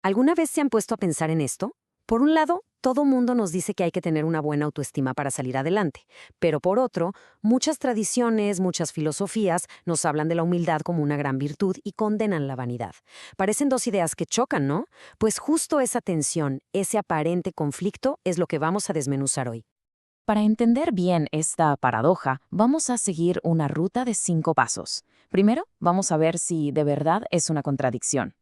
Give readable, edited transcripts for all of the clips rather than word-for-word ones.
¿Alguna vez se han puesto a pensar en esto? Por un lado, todo mundo nos dice que hay que tener una buena autoestima para salir adelante, pero por otro, muchas tradiciones, muchas filosofías nos hablan de la humildad como una gran virtud y condenan la vanidad. Parecen dos ideas que chocan, ¿no? Pues justo esa tensión, ese aparente conflicto, es lo que vamos a desmenuzar hoy. Para entender bien esta paradoja, vamos a seguir una ruta de 5 pasos. Primero, vamos a ver si de verdad es una contradicción.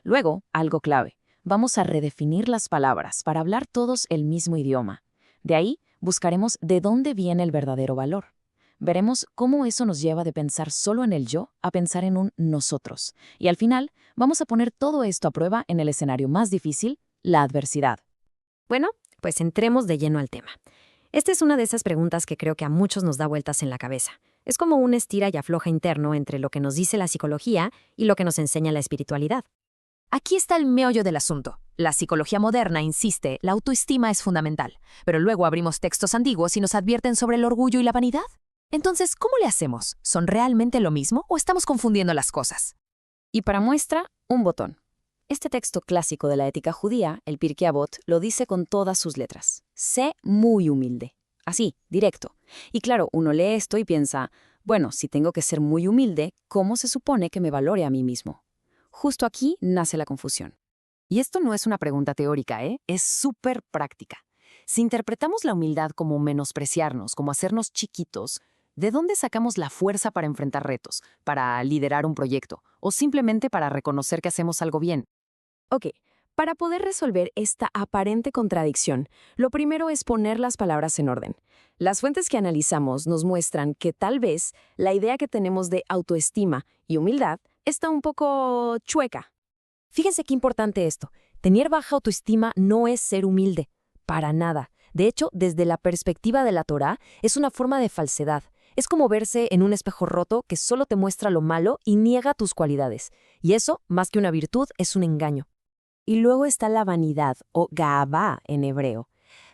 Luego, algo clave, vamos a redefinir las palabras para hablar todos el mismo idioma. De ahí, buscaremos de dónde viene el verdadero valor. Veremos cómo eso nos lleva de pensar solo en el yo a pensar en un nosotros. Y al final, vamos a poner todo esto a prueba en el escenario más difícil, la adversidad. Bueno, pues entremos de lleno al tema. Esta es una de esas preguntas que creo que a muchos nos da vueltas en la cabeza. Es como un estira y afloja interno entre lo que nos dice la psicología y lo que nos enseña la espiritualidad. Aquí está el meollo del asunto. La psicología moderna insiste, la autoestima es fundamental, pero luego abrimos textos antiguos y nos advierten sobre el orgullo y la vanidad. Entonces, ¿cómo le hacemos? ¿Son realmente lo mismo o estamos confundiendo las cosas? Y para muestra, un botón. Este texto clásico de la ética judía, el Pirkei Avot, lo dice con todas sus letras. Sé muy humilde. Así, directo. Y claro, uno lee esto y piensa, bueno, si tengo que ser muy humilde, ¿cómo se supone que me valore a mí mismo? Justo aquí nace la confusión. Y esto no es una pregunta teórica, ¿eh? Es súper práctica. Si interpretamos la humildad como menospreciarnos, como hacernos chiquitos, ¿de dónde sacamos la fuerza para enfrentar retos, para liderar un proyecto o simplemente para reconocer que hacemos algo bien? Ok, para poder resolver esta aparente contradicción, lo primero es poner las palabras en orden. Las fuentes que analizamos nos muestran que tal vez la idea que tenemos de autoestima y humildad está un poco chueca. Fíjense qué importante esto. Tener baja autoestima no es ser humilde, para nada. De hecho, desde la perspectiva de la Torá, es una forma de falsedad. Es como verse en un espejo roto que solo te muestra lo malo y niega tus cualidades. Y eso, más que una virtud, es un engaño. Y luego está la vanidad, o gaavá en hebreo.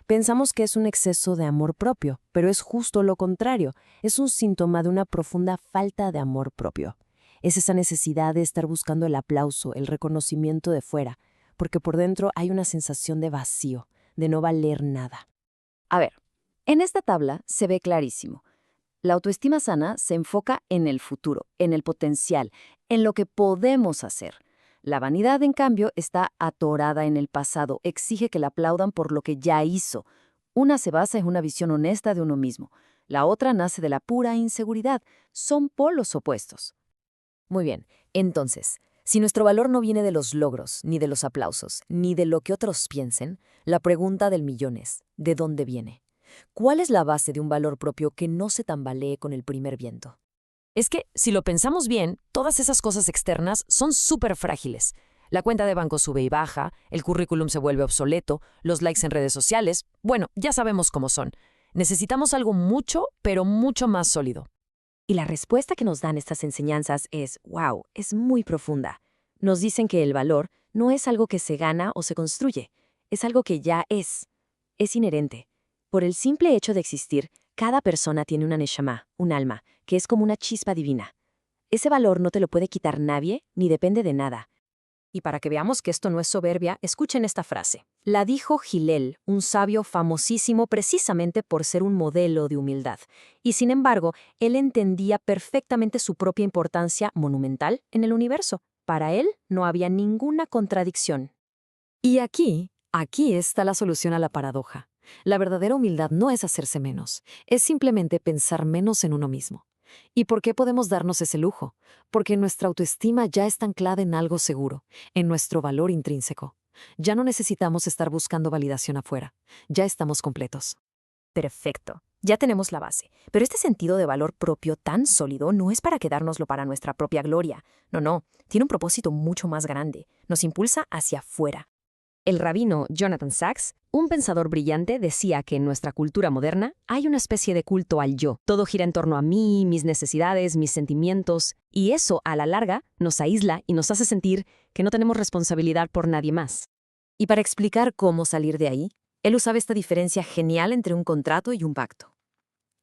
Pensamos que es un exceso de amor propio, pero es justo lo contrario. Es un síntoma de una profunda falta de amor propio. Es esa necesidad de estar buscando el aplauso, el reconocimiento de fuera, porque por dentro hay una sensación de vacío, de no valer nada. A ver, en esta tabla se ve clarísimo. La autoestima sana se enfoca en el futuro, en el potencial, en lo que podemos hacer. La vanidad, en cambio, está atorada en el pasado, exige que la aplaudan por lo que ya hizo. Una se basa en una visión honesta de uno mismo, la otra nace de la pura inseguridad. Son polos opuestos. Muy bien, entonces, si nuestro valor no viene de los logros, ni de los aplausos, ni de lo que otros piensen, la pregunta del millón es, ¿de dónde viene? ¿Cuál es la base de un valor propio que no se tambalee con el primer viento? Es que, si lo pensamos bien, todas esas cosas externas son súper frágiles. La cuenta de banco sube y baja, el currículum se vuelve obsoleto, los likes en redes sociales, bueno, ya sabemos cómo son. Necesitamos algo mucho, pero mucho más sólido. Y la respuesta que nos dan estas enseñanzas es, wow, es muy profunda. Nos dicen que el valor no es algo que se gana o se construye, es algo que ya es inherente. Por el simple hecho de existir, cada persona tiene una neshama, un alma, que es como una chispa divina. Ese valor no te lo puede quitar nadie, ni depende de nada. Y para que veamos que esto no es soberbia, escuchen esta frase. La dijo Hillel, un sabio famosísimo precisamente por ser un modelo de humildad. Y sin embargo, él entendía perfectamente su propia importancia monumental en el universo. Para él no había ninguna contradicción. Y aquí está la solución a la paradoja. La verdadera humildad no es hacerse menos, es simplemente pensar menos en uno mismo. ¿Y por qué podemos darnos ese lujo? Porque nuestra autoestima ya está anclada en algo seguro, en nuestro valor intrínseco. Ya no necesitamos estar buscando validación afuera, ya estamos completos. Perfecto, ya tenemos la base, pero este sentido de valor propio tan sólido no es para quedárnoslo para nuestra propia gloria. No, tiene un propósito mucho más grande, nos impulsa hacia afuera. El rabino Jonathan Sacks, un pensador brillante, decía que en nuestra cultura moderna hay una especie de culto al yo. Todo gira en torno a mí, mis necesidades, mis sentimientos, y eso, a la larga, nos aísla y nos hace sentir que no tenemos responsabilidad por nadie más. Y para explicar cómo salir de ahí, él usaba esta diferencia genial entre un contrato y un pacto.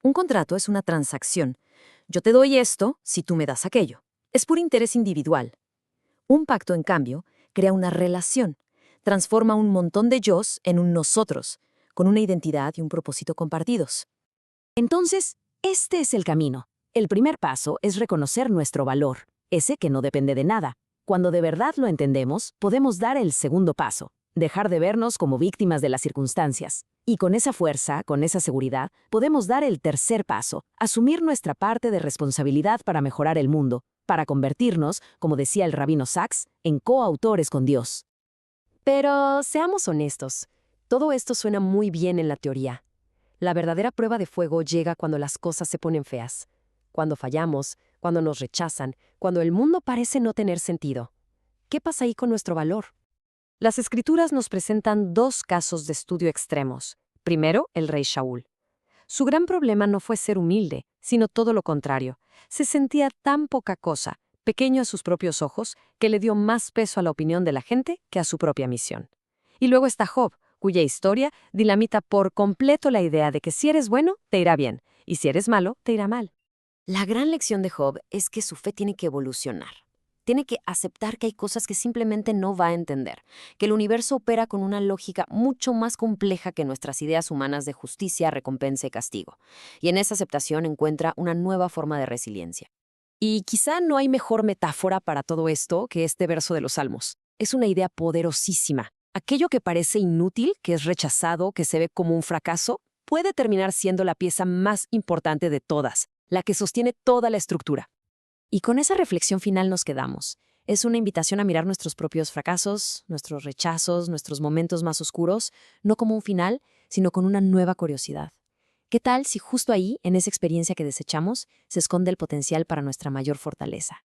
Un contrato es una transacción. Yo te doy esto si tú me das aquello. Es por interés individual. Un pacto, en cambio, crea una relación. transforma un montón de yos en un nosotros, con una identidad y un propósito compartidos. Entonces, este es el camino. El primer paso es reconocer nuestro valor, ese que no depende de nada. Cuando de verdad lo entendemos, podemos dar el segundo paso, dejar de vernos como víctimas de las circunstancias. Y con esa fuerza, con esa seguridad, podemos dar el tercer paso, asumir nuestra parte de responsabilidad para mejorar el mundo, para convertirnos, como decía el rabino Sacks, en coautores con Dios. Pero seamos honestos, todo esto suena muy bien en la teoría. La verdadera prueba de fuego llega cuando las cosas se ponen feas, cuando fallamos, cuando nos rechazan, cuando el mundo parece no tener sentido. ¿Qué pasa ahí con nuestro valor? Las Escrituras nos presentan dos casos de estudio extremos. Primero, el rey Shaul. Su gran problema no fue ser humilde, sino todo lo contrario. Se sentía tan poca cosa, pequeño a sus propios ojos, que le dio más peso a la opinión de la gente que a su propia misión. Y luego está Job, cuya historia dinamita por completo la idea de que si eres bueno, te irá bien, y si eres malo, te irá mal. La gran lección de Job es que su fe tiene que evolucionar. Tiene que aceptar que hay cosas que simplemente no va a entender, que el universo opera con una lógica mucho más compleja que nuestras ideas humanas de justicia, recompensa y castigo. Y en esa aceptación encuentra una nueva forma de resiliencia. Y quizá no hay mejor metáfora para todo esto que este verso de los Salmos. Es una idea poderosísima. Aquello que parece inútil, que es rechazado, que se ve como un fracaso, puede terminar siendo la pieza más importante de todas, la que sostiene toda la estructura. Y con esa reflexión final nos quedamos. Es una invitación a mirar nuestros propios fracasos, nuestros rechazos, nuestros momentos más oscuros, no como un final, sino con una nueva curiosidad. ¿Qué tal si justo ahí, en esa experiencia que desechamos, se esconde el potencial para nuestra mayor fortaleza?